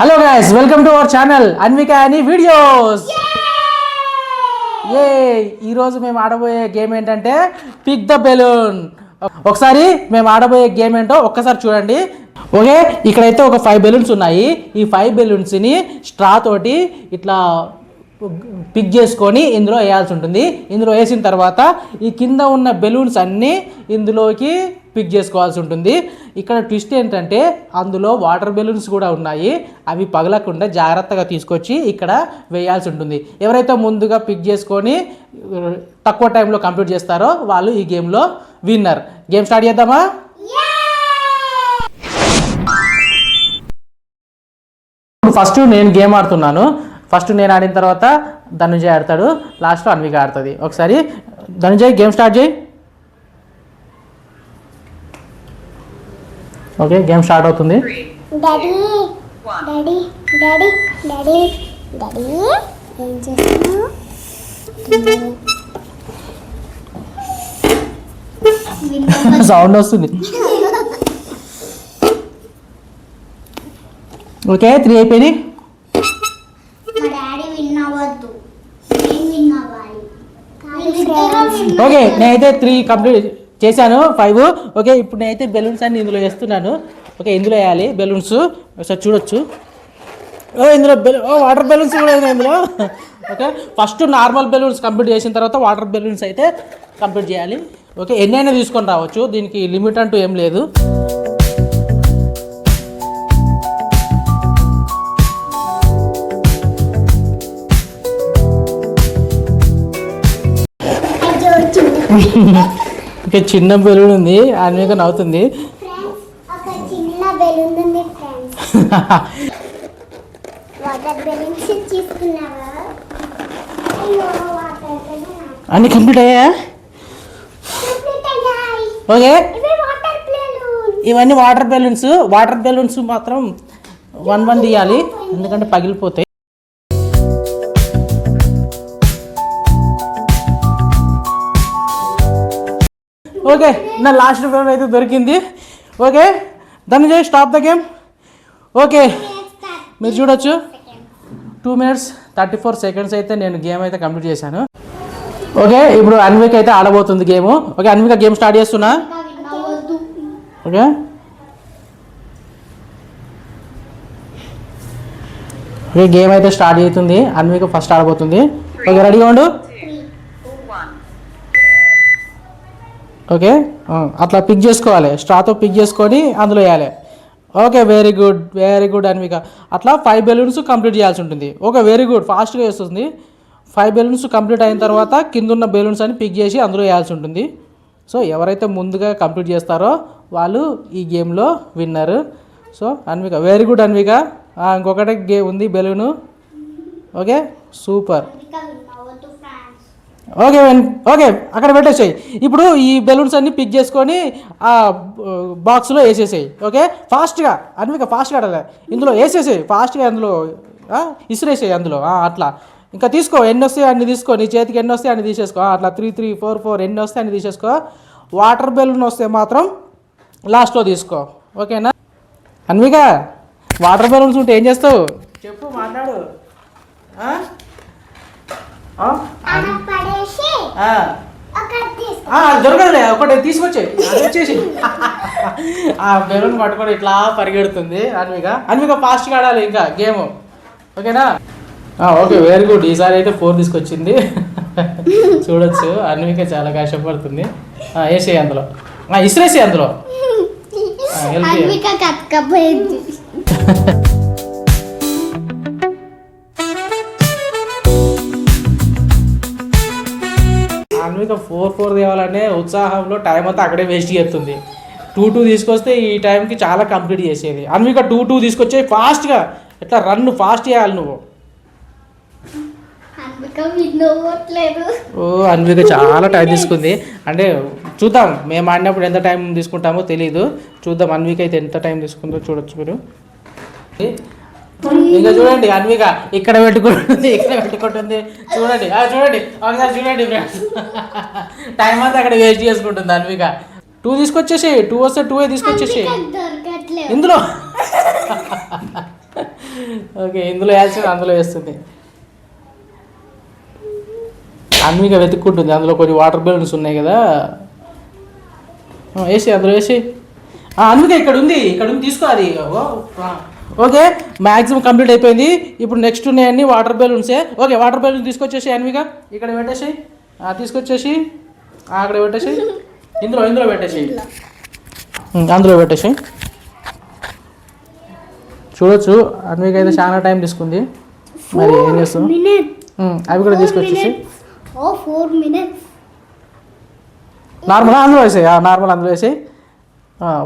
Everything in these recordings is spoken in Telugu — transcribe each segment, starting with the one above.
Hello guys, welcome to our channel Anvika అని వీడియోస్. ఈరోజు మేము ఆడబోయే గేమ్ ఏంటంటే పిక్ ద బెలూన్. ఒకసారి మేము ఆడబోయే గేమ్ ఏంటో ఒక్కసారి చూడండి. ఓకే, ఇక్కడైతే ఒక 5 బెలూన్స్ ఉన్నాయి. ఈ 5 బెలూన్స్ని స్ట్రా తోటి ఇట్లా పిక్ చేసుకొని ఇందులో వేయాల్సి ఉంటుంది. ఇందులో వేసిన తర్వాత ఈ కింద ఉన్న బెలూన్స్ అన్నీ ఇందులోకి పిక్ చేసుకోవాల్సి ఉంటుంది. ఇక్కడ ట్విస్ట్ ఏంటంటే అందులో వాటర్ బెలూన్స్ కూడా ఉన్నాయి. అవి పగలకుండా జాగ్రత్తగా తీసుకొచ్చి ఇక్కడ వేయాల్సి ఉంటుంది. ఎవరైతే ముందుగా పిక్ చేసుకొని తక్కువ టైంలో కంప్లీట్ చేస్తారో వాళ్ళు ఈ గేమ్లో విన్నర్. గేమ్ స్టార్ట్ చేద్దామా? ఫస్ట్ నేను గేమ్ ఆడుతున్నాను. ఫస్ట్ నేను ఆడిన తర్వాత ధనుంజయ్ ఆడతాడు, లాస్ట్లో అన్విక ఆడుతుంది. ఒకసారి ధనుంజయ్ గేమ్ స్టార్ట్ చేయి. ఓకే, గేమ్ స్టార్ట్ అవుతుంది. Daddy daddy daddy daddy daddy ఏం చేస్తున్నావు? సౌండ్ వస్తుంది. ఓకే, 3 అయిపోయినాయి. ఓకే, నేనైతే 3 కంప్లీట్ చేశాను. 5. ఓకే, ఇప్పుడు నేనైతే బెలూన్స్ అన్ని ఇందులో వేస్తున్నాను. ఓకే, ఇందులో వేయాలి బెలూన్స్. ఒకసారి చూడొచ్చు. ఇందులో వాటర్ బెలూన్స్ కూడా ఉన్నాయి ఇందులో. Okay, first normal balloons complete చేసిన తర్వాత వాటర్ బెలూన్స్ అయితే కంప్లీట్ చేయాలి. ఓకే, ఎన్నైనా తీసుకొని రావచ్చు, దీనికి లిమిట్ అంటూ ఏం లేదు. ఇంకా చిన్న బెలూన్ ఉంది, అన్విక నవ్వుతుంది. అన్ని కంప్లీట్ అయ్యా? ఓకే, ఇవన్నీ వాటర్ బెలూన్స్. వాటర్ బెలూన్స్ మాత్రం 1 తీయాలి, ఎందుకంటే పగిలిపోతాయి. ఓకే, నా లాస్ట్ బెలూన్ అయితే దొరికింది. Okay, Dhananjay stop the game. Okay, మీరు చూడొచ్చు 2 minutes 34 seconds అయితే నేను గేమ్ అయితే కంప్లీట్ చేశాను. ఓకే, ఇప్పుడు అన్విక అయితే ఆడబోతుంది game. Okay, Anvika game start చేస్తున్నా. ఓకే, ఓకే, గేమ్ అయితే స్టార్ట్ అవుతుంది. అన్విక ఫస్ట్ ఆడబోతుంది. ఓకే, రెడీగా ఉండు. ఓకే, అట్లా పిక్ చేసుకోవాలి, స్ట్రాతో పిక్ చేసుకొని అందులో వేయాలి. Okay, very good, very good Anvika. అట్లా 5 బెలూన్స్ కంప్లీట్ చేయాల్సి ఉంటుంది. ఓకే, వెరీ గుడ్, ఫాస్ట్గా వేస్తుంది. 5 బెలూన్స్ కంప్లీట్ అయిన తర్వాత కింద ఉన్న బెలూన్స్ అని పిక్ చేసి అందులో వేయాల్సి ఉంటుంది. సో ఎవరైతే ముందుగా కంప్లీట్ చేస్తారో వాళ్ళు ఈ గేమ్లో winner. So Anvika, very good Anvika. ఇంకొకటి ఉంది balloon. Okay, super. Okay okay, అక్కడ పెట్టేసాయి. ఇప్పుడు ఈ బెలూన్స్ అన్ని పిక్ చేసుకొని ఆ బాక్స్లో వేసేసాయి. ఓకే, ఫాస్ట్గా అన్విక, ఫాస్ట్గా ఆడాలి. ఇందులో వేసేసాయి ఫాస్ట్గా, అందులో ఇసిరేసాయి అందులో. అట్లా ఇంకా తీసుకో, ఎన్ని వస్తాయి అన్ని తీసుకో. నీ చేతికి ఎన్ని వస్తాయి అన్ని తీసేసుకో. అట్లా 3 3 4 4 ఎన్ని వస్తాయి అన్ని తీసేసుకో. వాటర్ బెలూన్ వస్తే మాత్రం లాస్ట్లో తీసుకో. ఓకేనా అన్విక? వాటర్ బెలూన్స్ ఉంటే ఏం చేస్తావు చెప్పు, మాట్లాడు. దొరకదులే, ఒకటి తీసుకొచ్చి వచ్చేసి ఆ బెలూన్ పట్టుకొని ఇట్లా పరిగెడుతుంది అన్విక. అన్విక ఫాస్ట్గా ఆడాలి ఇంకా గేమ్. ఓకేనా? Okay, very good. ఈసారి అయితే 4 తీసుకొచ్చింది. చూడొచ్చు అన్విక చాలా కష్టపడుతుంది. వేసేయి అందులో, ఇసిరేసి అందులో. అన్విక 4 తేవాలనే ఉత్సాహంలో టైం అంతా అక్కడే వేస్ట్ చేస్తుంది. 2 తీసుకొస్తే ఈ టైంకి చాలా కంప్లీట్ చేసేది. అన్విక 2 తీసుకొచ్చే ఫాస్ట్గా, ఎట్లా రన్ ఫాస్ట్ చేయాలి నువ్వు. అన్విక చాలా టైం తీసుకుంది. అంటే చూద్దాం, మేము ఆడినప్పుడు ఎంత టైం తీసుకుంటామో తెలీదు. చూద్దాం అన్విక అయితే ఎంత టైం తీసుకుందో చూడొచ్చు మీరు. ఇంకా చూడండి అన్విక ఇక్కడ పెట్టుకుంటుంది, ఇక్కడ పెట్టుకుంటుంది. చూడండి చూడండి, ఒకసారి చూడండి ఫ్రెండ్స్. టైం అంతా అక్కడ వేస్ట్ చేసుకుంటుంది అన్విక. 2 తీసుకొచ్చేసి, 2 వస్తే 2 తీసుకొచ్చేసి ఇందులో. ఓకే, ఇందులో వేయాల్సింది అందులో వేస్తుంది. అన్విక వెతుక్కుంటుంది, అందులో కొన్ని వాటర్ బెలూన్స్ ఉన్నాయి కదా, వేసి అందులో వేసి. అన్విక ఇక్కడ ఉంది తీసుకో అది. ఓకే, మ్యాక్సిమం కంప్లీట్ అయిపోయింది. ఇప్పుడు నెక్స్ట్ ఉన్నాయన్నీ వాటర్ బెలూన్సే. ఓకే, వాటర్ బెలూన్స్ తీసుకొచ్చేసి అన్విక ఇక్కడ పెట్టేసి, తీసుకొచ్చేసి అక్కడ పెట్టేసి, ఇందులో పెట్టేసి, అందులో పెట్టేసి. చూడొచ్చు అన్విక అయితే చాలా టైం తీసుకుంది. మరి ఏం చేస్తాం, అవి కూడా తీసుకొచ్చేసి నార్మల్ అందులో వేసాయి, నార్మల్ అందులో వేసాయి.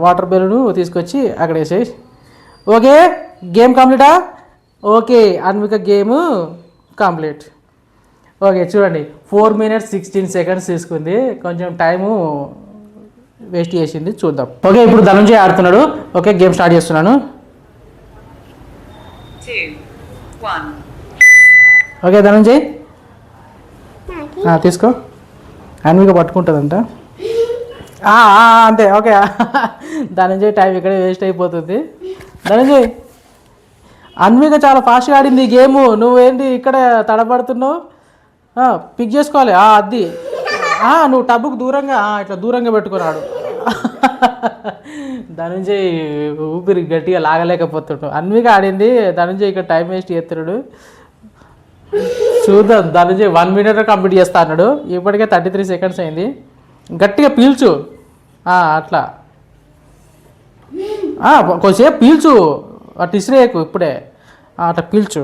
వాటర్ బెలూన్ తీసుకొచ్చి అక్కడ వేసేయి. ఓకే, గేమ్ కంప్లీటా? Okay, Anvika game complete. Okay, చూడండి 4 minutes 16 seconds తీసుకుంది, కొంచెం టైము వేస్ట్ చేసింది. చూద్దాం. ఓకే, ఇప్పుడు ధనంజయ్ ఆడుతున్నాడు. ఓకే, గేమ్ స్టార్ట్ చేస్తున్నాను. 2, 1. ఓకే ధనంజయ్ తీసుకో. అన్విక పట్టుకుంటుందంట. అంతే. ఓకే, ధనంజయ్ టైం ఇక్కడే వేస్ట్ అయిపోతుంది. ధనంజయ్, అన్విక చాలా ఫాస్ట్గా ఆడింది ఈ గేము, నువ్వేంటి ఇక్కడ తడబడుతున్నావు? పిక్ చేసుకోవాలి. అది నువ్వు టబ్బుకు దూరంగా ఇట్లా దూరంగా పెట్టుకున్నాడు. ధనంజయ్ ఊపిరి గట్టిగా లాగలేకపోతున్నాడు. అన్విక ఆడింది, ధనంజయ్ ఇక్కడ టైం వేస్ట్ చేస్తున్నాడు. చూద్దాం, ధనంజయ్ 1 minute కంప్లీట్ చేస్తా అన్నాడు. ఇప్పటికే 33 seconds అయింది. గట్టిగా పీల్చు, అట్లా కొంచెంసేపు పీల్చు, అట్లా ఇసిరేయకు ఇప్పుడే, అట్లా పీల్చు,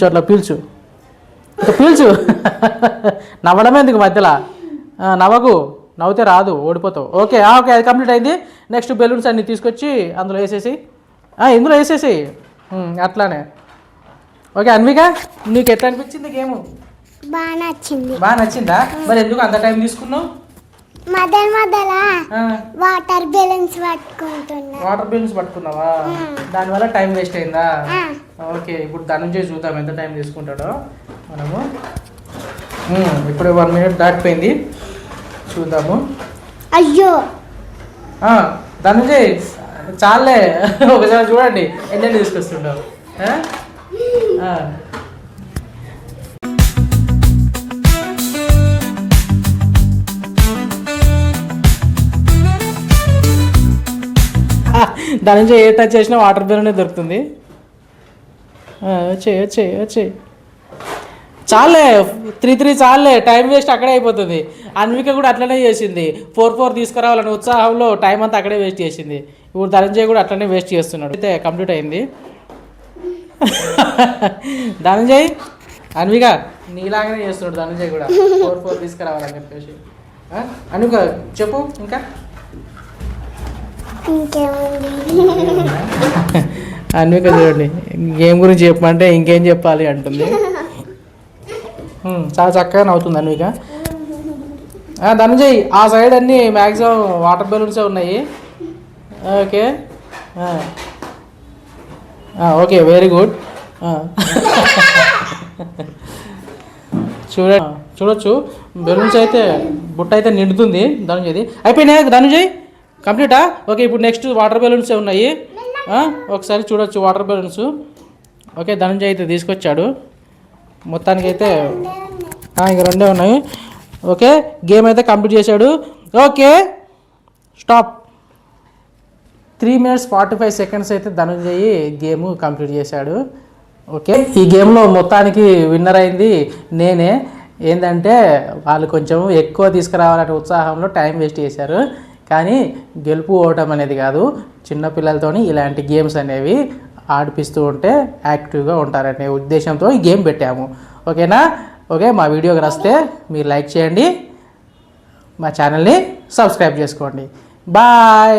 అట్లా పీల్చు, ఇక పీల్చు. నవ్వడమే ఎందుకు మధ్యలో, నవ్వకు, నవ్వుతే రాదు, ఓడిపోతావు. ఓకే, ఓకే, అది కంప్లీట్ అయింది. నెక్స్ట్ బెలూన్స్ అన్నీ తీసుకొచ్చి అందులో వేసేసి, ఇందులో వేసేసి, అట్లానే. ఓకే అన్విక, నీకు ఎట్లా అనిపించింది గేమ్? బాగా నచ్చిందా? మరి ఎందుకు అంత టైం తీసుకున్నావు? మధ్యలో వాటర్ బెలూన్స్ పట్టుకుంటున్నా. వాటర్ బెలూన్స్ పట్టుకున్నావా? దానివల్ల టైం వేస్ట్ అయిందా? ఓకే, ఇప్పుడు ధనంజయ్ చూద్దాం ఎంత టైం తీసుకుంటాడో మనము. ఇప్పుడు 1 minute దాటిపోయింది, చూద్దాము. అయ్యో ధనంజయ్ చాలే, ఒకసారి చూడండి ఎన్ని తీసుకొస్తుంటావు. దాని నుంచి ఏ టచ్ చేసినా వాటర్ బెలూనే దొరుకుతుంది. వచ్చే చాలే, 3 చాలే, టైం వేస్ట్ అక్కడే అయిపోతుంది. అన్విక కూడా అట్లనే చేసింది, 4 తీసుకురావాలని ఉత్సాహంలో టైం అంతా అక్కడే వేస్ట్ చేసింది. ఇప్పుడు ధనంజయ్ కూడా అట్లనే వేస్ట్ చేస్తున్నాడు. అయితే కంప్లీట్ అయింది. ధనంజయ్, అన్విక నీలాగానే చేస్తున్నాడు ధనంజయ్ కూడా, 4 తీసుకురావాలని చెప్పేసి. అన్విక చెప్పు ఇంకా. అన్విక చూడండి, గేమ్ గురించి చెప్పమంటే ఇంకేం చెప్పాలి అంటుంది. చాలా చక్కగా నవ్వుతుంది అన్విక. ధనంజయ్, ఆ సైడ్ అన్నీ మ్యాక్సిమం వాటర్ బెలూన్సే ఉన్నాయి. Okay okay, very good. చూడొచ్చు బెలూన్స్ అయితే బుట్ట అయితే నిండుతుంది ధనంజయ్ది. అయిపోయినాయి ధనంజయ్, కంప్లీటా? ఓకే, ఇప్పుడు నెక్స్ట్ వాటర్ బెలూన్సే ఉన్నాయి. ఒకసారి చూడొచ్చు వాటర్ బెలూన్స్. ఓకే, ధనంజయ్ అయితే తీసుకొచ్చాడు. మొత్తానికి అయితే ఇంక 2 ఉన్నాయి. ఓకే, గేమ్ అయితే కంప్లీట్ చేశాడు. Okay, stop. 3 minutes 45 seconds అయితే ధనంజయ్ గేమ్ కంప్లీట్ చేశాడు. ఓకే, ఈ గేమ్లో మొత్తానికి విన్నర్ అయింది నేనే. ఏంటంటే వాళ్ళు కొంచెం ఎక్కువ తీసుకురావాలనే ఉత్సాహంలో టైం వేస్ట్ చేశారు. కానీ గెలుపు ఓటం అనేది కాదు, చిన్నపిల్లలతోని ఇలాంటి గేమ్స్ అనేవి ఆడిపిస్తూ ఉంటే యాక్టివ్గా ఉంటారనే ఉద్దేశంతో ఈ గేమ్ పెట్టాము. ఓకేనా? ఓకే, మా వీడియోకి వస్తే మీరు లైక్ చేయండి, మా ఛానల్ని సబ్స్క్రైబ్ చేసుకోండి. బాయ్.